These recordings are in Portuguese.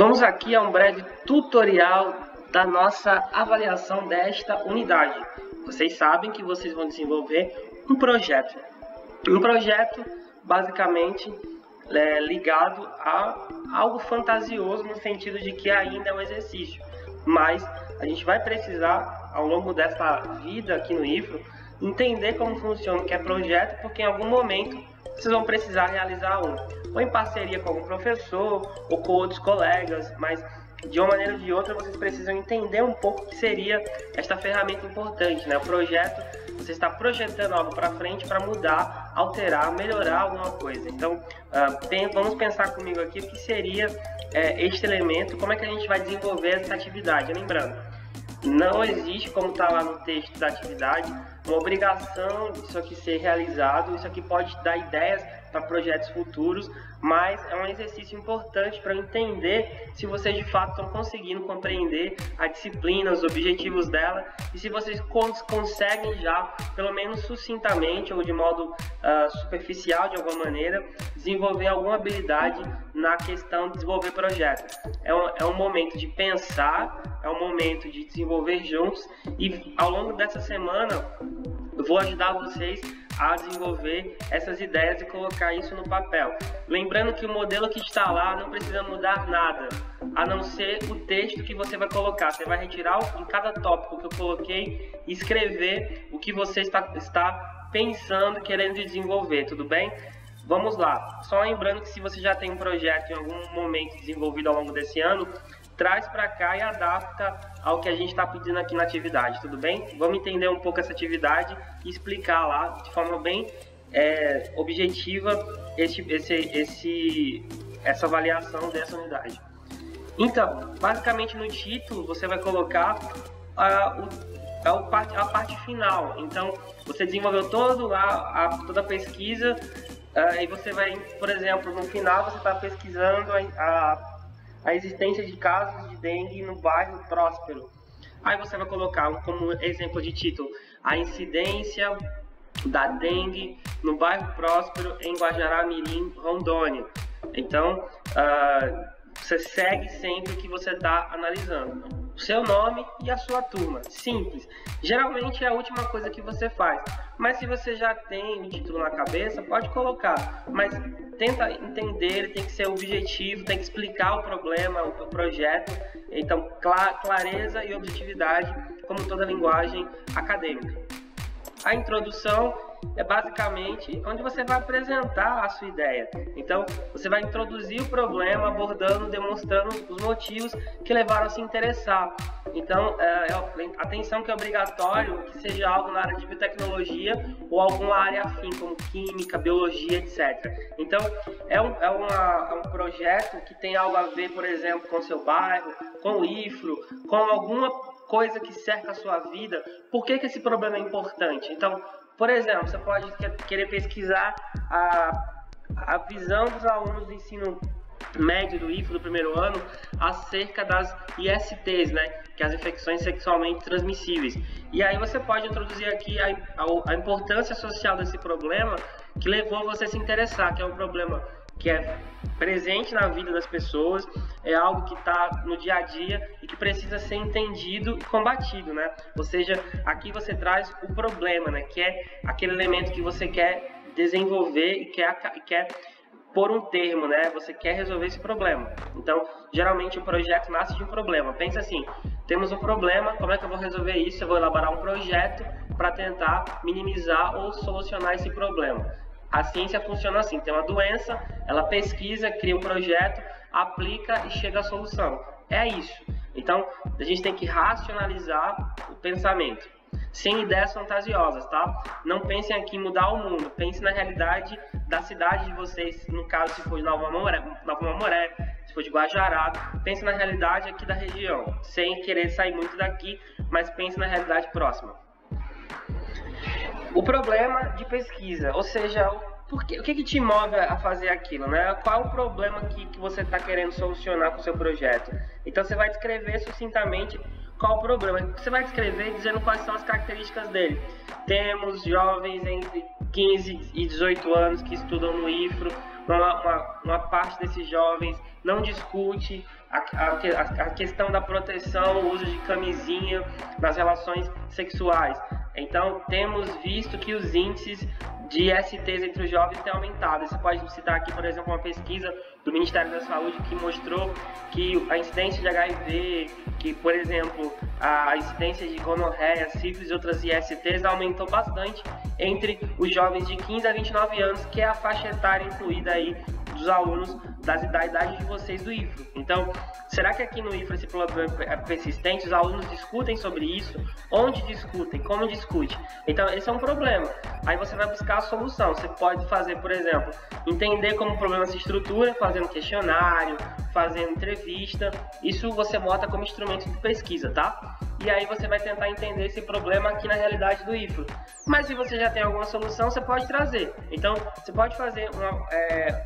Vamos aqui a um breve tutorial da nossa avaliação desta unidade. Vocês sabem que vocês vão desenvolver um projeto. Um projeto, basicamente, ligado a algo fantasioso no sentido de que ainda é um exercício. Mas a gente vai precisar, ao longo dessa vida aqui no IFRO, entender como funciona o que é projeto, porque em algum momento vocês vão precisar realizar um, ou em parceria com algum professor, ou com outros colegas, mas de uma maneira ou de outra vocês precisam entender um pouco o que seria esta ferramenta importante, né? O projeto, você está projetando algo para frente para mudar, alterar, melhorar alguma coisa. Então, vamos pensar comigo aqui o que seria este elemento, como é que a gente vai desenvolver essa atividade. Lembrando, não existe, como está lá no texto da atividade, uma obrigação disso aqui ser realizado. Isso aqui pode dar ideias para projetos futuros, mas é um exercício importante para entender se vocês de fato estão conseguindo compreender a disciplina, os objetivos dela, e se vocês conseguem já, pelo menos sucintamente ou de modo superficial de alguma maneira, desenvolver alguma habilidade na questão de desenvolver projetos. É um momento de pensar, é um momento de desenvolver juntos, e ao longo dessa semana eu vou ajudar vocês a desenvolver essas ideias e colocar isso no papel. Lembrando que o modelo que está lá não precisa mudar nada, a não ser o texto que você vai colocar. Você vai retirar em cada tópico que eu coloquei e escrever o que você está pensando, querendo desenvolver, tudo bem? Vamos lá. Só lembrando que se você já tem um projeto em algum momento desenvolvido ao longo desse ano, traz para cá e adapta ao que a gente está pedindo aqui na atividade, tudo bem? Vamos entender um pouco essa atividade e explicar lá de forma bem objetiva essa avaliação dessa unidade. Então, basicamente no título você vai colocar a parte final. Então, você desenvolveu toda a pesquisa e você vai, por exemplo, no final você está pesquisando a existência de casos de dengue no bairro Próspero. Aí você vai colocar como exemplo de título a incidência da dengue no bairro Próspero em Guajará-Mirim, Rondônia. Então, você segue sempre o que você está analisando. O seu nome e a sua turma. Simples. Geralmente é a última coisa que você faz. Mas se você já tem o título na cabeça, pode colocar. Mas tenta entender, tem que ser objetivo, tem que explicar o problema, o projeto. Então, clareza e objetividade, como toda linguagem acadêmica. A introdução é basicamente onde você vai apresentar a sua ideia. Então, você vai introduzir o problema, abordando, demonstrando os motivos que levaram a se interessar. Então, atenção que é obrigatório que seja algo na área de biotecnologia ou alguma área afim, como química, biologia, etc. Então, é um projeto que tem algo a ver, por exemplo, com o seu bairro, com o IFRO, com alguma coisa que cerca a sua vida. Por que esse problema é importante? Então, por exemplo, você pode querer pesquisar a visão dos alunos do ensino médio do IFRO do primeiro ano acerca das ISTs, né, que é as infecções sexualmente transmissíveis. E aí você pode introduzir aqui a importância social desse problema que levou você a se interessar, que é um problema que é presente na vida das pessoas, é algo que está no dia a dia e que precisa ser entendido e combatido, né? Ou seja, aqui você traz o problema, né? Que é aquele elemento que você quer desenvolver e quer pôr um termo, né? Você quer resolver esse problema. Então, geralmente o projeto nasce de um problema. Pensa assim, temos um problema, como é que eu vou resolver isso? Eu vou elaborar um projeto para tentar minimizar ou solucionar esse problema. A ciência funciona assim, tem uma doença, ela pesquisa, cria um projeto, aplica e chega à solução. É isso. Então, a gente tem que racionalizar o pensamento, sem ideias fantasiosas, tá? Não pensem aqui em mudar o mundo, pensem na realidade da cidade de vocês, no caso se for de Nova Mamoré, se for de Guajará, pense na realidade aqui da região, sem querer sair muito daqui, mas pense na realidade próxima. O problema de pesquisa, ou seja, o que te move a fazer aquilo, né? Qual o problema que você está querendo solucionar com o seu projeto? Então você vai descrever sucintamente qual o problema. Você vai descrever dizendo quais são as características dele. Temos jovens entre 15 e 18 anos que estudam no IFRO, uma parte desses jovens não discute a questão da proteção, o uso de camisinha nas relações sexuais. Então, temos visto que os índices de STs entre os jovens têm aumentado. Você pode citar aqui, por exemplo, uma pesquisa do Ministério da Saúde que mostrou que a incidência de HIV, que, por exemplo, a incidência de gonorreia, sífilis e outras ISTs aumentou bastante entre os jovens de 15 a 29 anos, que é a faixa etária incluída aí dos alunos da idade de vocês do IFRO. Então, será que aqui no IFRO esse problema é persistente? Os alunos discutem sobre isso? Onde discutem? Como discute? Então, esse é um problema. Aí você vai buscar a solução. Você pode fazer, por exemplo, entender como o problema se estrutura, fazendo questionário, fazendo entrevista. Isso você bota como instrumento de pesquisa, tá? E aí você vai tentar entender esse problema aqui na realidade do IFRO. Mas se você já tem alguma solução, você pode trazer. Então, você pode fazer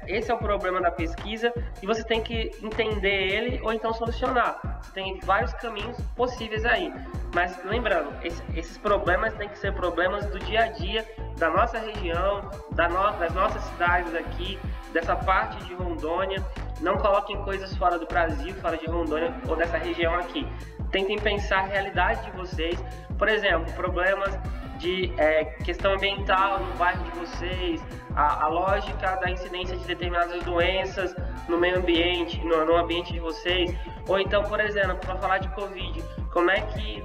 esse é o problema da pesquisa e você tem que entender ele ou então solucionar. Você tem vários caminhos possíveis aí. Mas lembrando, esses problemas têm que ser problemas do dia a dia, da nossa região, das nossas cidades aqui, dessa parte de Rondônia. Não coloquem coisas fora do Brasil, fora de Rondônia ou dessa região aqui. Tentem pensar a realidade de vocês. Por exemplo, problemas de questão ambiental no bairro de vocês, a lógica da incidência de determinadas doenças no meio ambiente, no ambiente de vocês. Ou então, por exemplo, para falar de Covid, como é que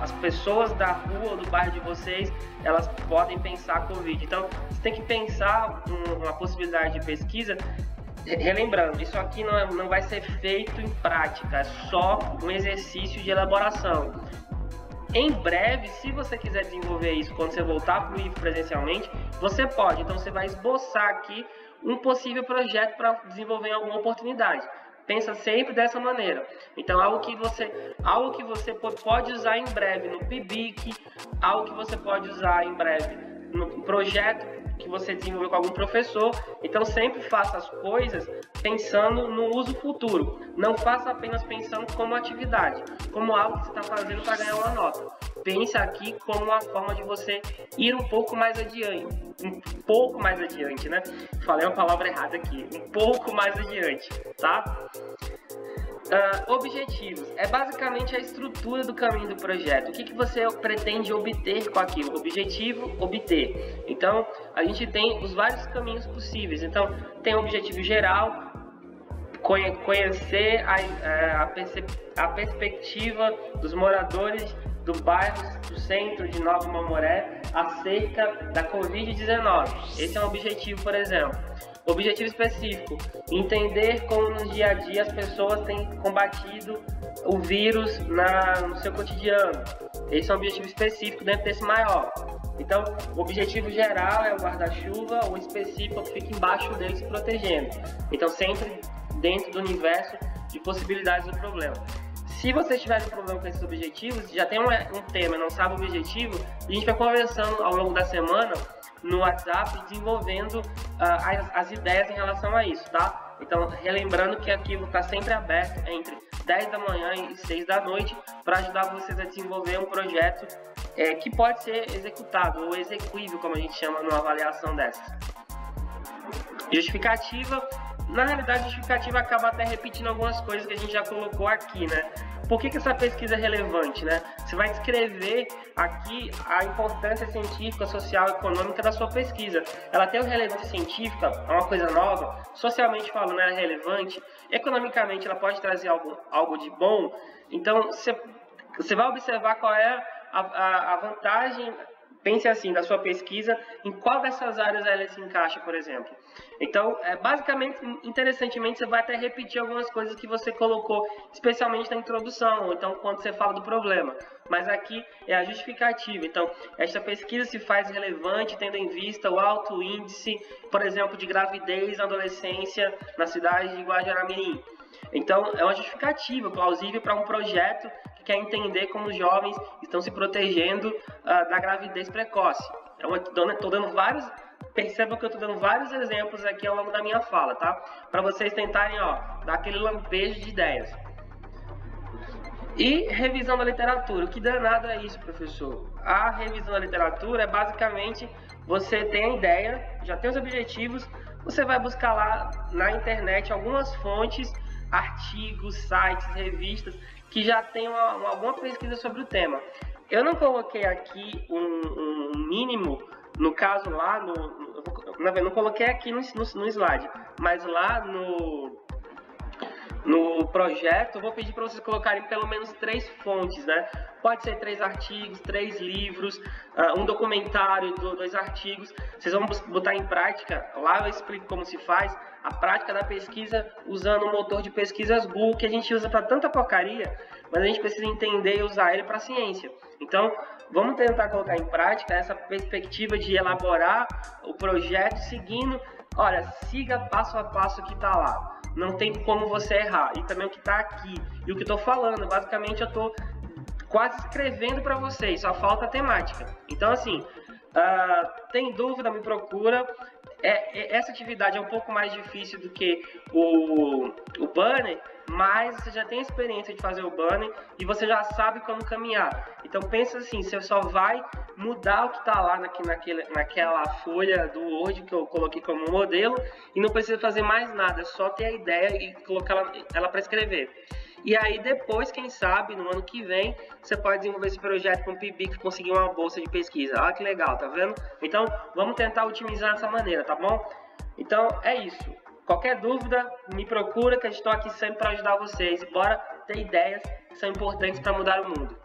as pessoas da rua ou do bairro de vocês, elas podem pensar a Covid. Então, você tem que pensar uma possibilidade de pesquisa. Relembrando, isso aqui não vai ser feito em prática, é só um exercício de elaboração. Em breve, se você quiser desenvolver isso quando você voltar para o IFRO presencialmente, você pode. Então, você vai esboçar aqui um possível projeto para desenvolver alguma oportunidade. Pensa sempre dessa maneira. Então, algo que você pode usar em breve no PIBIC, algo que você pode usar em breve no projeto que você desenvolveu com algum professor. Então, sempre faça as coisas pensando no uso futuro. Não faça apenas pensando como atividade, como algo que você está fazendo para ganhar uma nota. Pense aqui como uma forma de você ir um pouco mais adiante. Um pouco mais adiante, né? Falei uma palavra errada aqui. Um pouco mais adiante, tá? Objetivos. É basicamente a estrutura do caminho do projeto. O que você pretende obter com aquilo? Objetivo, obter. Então, a gente tem os vários caminhos possíveis. Então, tem o objetivo geral, conhecer a perspectiva dos moradores do bairro do centro de Nova Mamoré acerca da Covid-19. Esse é um objetivo, por exemplo. Objetivo específico, entender como no dia a dia as pessoas têm combatido o vírus no seu cotidiano. Esse é um objetivo específico dentro desse maior. Então, o objetivo geral é o guarda-chuva, o específico fica embaixo dele se protegendo. Então, sempre dentro do universo de possibilidades do problema. Se vocês tiverem problema com esses objetivos, já tem um tema, não sabe o objetivo, a gente vai conversando ao longo da semana no WhatsApp, desenvolvendo as ideias em relação a isso, tá? Então, relembrando que aqui está sempre aberto entre 10 da manhã e 6 da noite para ajudar vocês a desenvolver um projeto que pode ser executado, ou execuível, como a gente chama numa avaliação dessas. Justificativa. Na realidade, a justificativa acaba até repetindo algumas coisas que a gente já colocou aqui, né? Por que essa pesquisa é relevante, né? Você vai descrever aqui a importância científica, social e econômica da sua pesquisa. Ela tem uma relevância científica, é uma coisa nova, socialmente falando, ela é relevante, economicamente ela pode trazer algo de bom. Então, você vai observar qual é a vantagem. Pense assim, da sua pesquisa, em qual dessas áreas ela se encaixa, por exemplo. Então, basicamente, interessantemente, você vai até repetir algumas coisas que você colocou, especialmente na introdução, ou então quando você fala do problema. Mas aqui é a justificativa. Então, esta pesquisa se faz relevante, tendo em vista o alto índice, por exemplo, de gravidez na adolescência na cidade de Guajará-Mirim. Então, é uma justificativa plausível para um projeto que quer entender como os jovens estão se protegendo da gravidez precoce. Estou dando vários, percebam que eu estou dando vários exemplos aqui ao longo da minha fala, tá? Para vocês tentarem, dar aquele lampejo de ideias. E revisão da literatura. O que danado é isso, professor? A revisão da literatura é basicamente, você tem a ideia, já tem os objetivos, você vai buscar lá na internet algumas fontes artigos, sites, revistas que já tenham alguma pesquisa sobre o tema. Eu não coloquei aqui um mínimo, no caso lá não coloquei aqui no slide, mas lá no projeto eu vou pedir para vocês colocarem pelo menos 3 fontes, né? Pode ser 3 artigos, 3 livros, um documentário, 2 artigos. Vocês vão botar em prática, lá eu explico como se faz a prática da pesquisa usando o motor de pesquisas Google, que a gente usa para tanta porcaria, mas a gente precisa entender e usar ele para a ciência. Então, vamos tentar colocar em prática essa perspectiva de elaborar o projeto seguindo, olha, siga passo a passo que está lá. Não tem como você errar. E também o que está aqui. E o que estou falando, basicamente eu estou quase escrevendo para vocês, só falta a temática. Então, assim, tem dúvida, me procura. Essa atividade é um pouco mais difícil do que o banner, mas você já tem experiência de fazer o banner e você já sabe como caminhar. Então pensa assim, você só vai mudar o que está lá naquela folha do Word que eu coloquei como modelo e não precisa fazer mais nada, é só ter a ideia e colocar ela para escrever. E aí depois, quem sabe, no ano que vem, você pode desenvolver esse projeto com o PIBIC e conseguir uma bolsa de pesquisa. Olha que legal, tá vendo? Então, vamos tentar otimizar dessa maneira, tá bom? Então, é isso. Qualquer dúvida, me procura que eu estou aqui sempre para ajudar vocês. E bora ter ideias que são importantes para mudar o mundo.